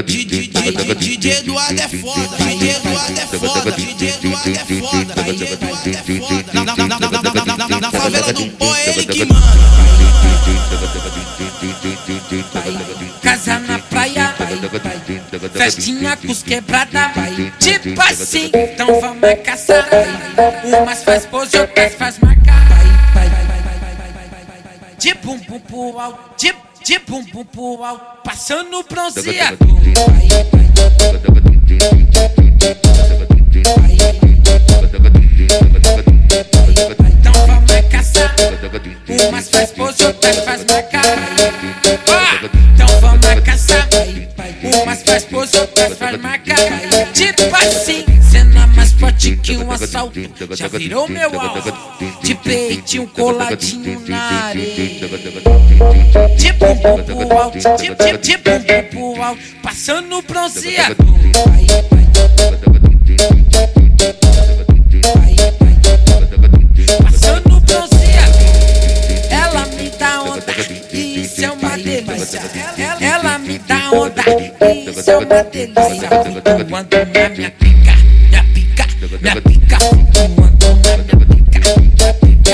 DJ Eduardo é foda, DJ Eduardo é foda, DJ Eduardo é foda, DJ Eduardo é foda. Na favela do pó é ele que manda. Casa na praia, festinha com os quebrada, tipo assim, então vamos caçar. Umas faz pose, outras faz marcar. De bum bum pro alto, de bum bum pro alto, passando bronzeado. Então vamos caçar. Umas faz pose, outras faz marcar. Então vamos caçar. Umas faz pose, outras faz marcar. Tipo assim, cena mais forte que um assalto, já virou meu alvo. De peitinho coladinho na areia. De bumbum pro alto, de bumbum pro alto, passando bronzeado. Passando bronzeado. Ela me dá onda, isso é uma delícia. Ela me dá onda, isso é uma delícia. Quando na minha pica, minha pica, minha pica. Quando na minha pica, minha pica.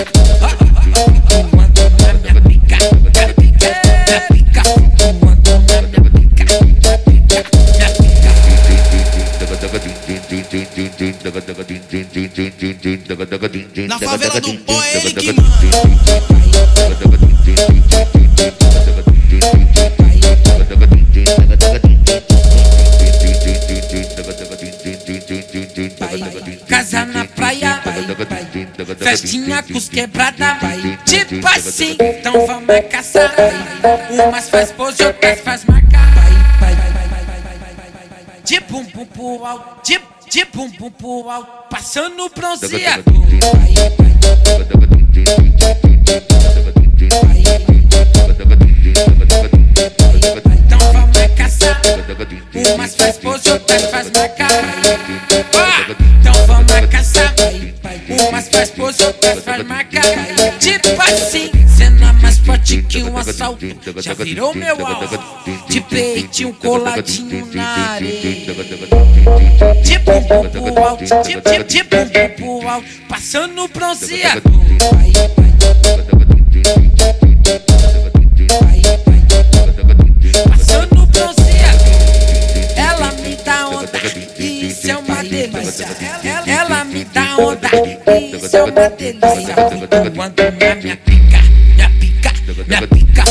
Quando na minha pica, minha pica, minha pica. Quando na minha pica, minha pica, minha pica. Na favela do pó é ele que manda. Casa na praia, festinha com os quebrada, tipo assim, então vamos caçar. Umas faz pose, outras faz marcar. De bumbum pro alto, de bumbum pro alto, passando bronzeado. Então vamos caçar. Umas faz pose, outras faz marcar. Então vamos caçar. Umas faz pose, outras faz marcar. Tipo assim, cena mais forte que um assalto, já virou meu alvo. De peitinho coladinho na areia. De bumbum pro alto, de bumbum pro alto, passando bronzeado. Passando bronzeado. Ela me dá onda, isso é uma delícia. Ela me dá onda, isso é uma delícia. Quando na minha pica, minha pica, minha pica.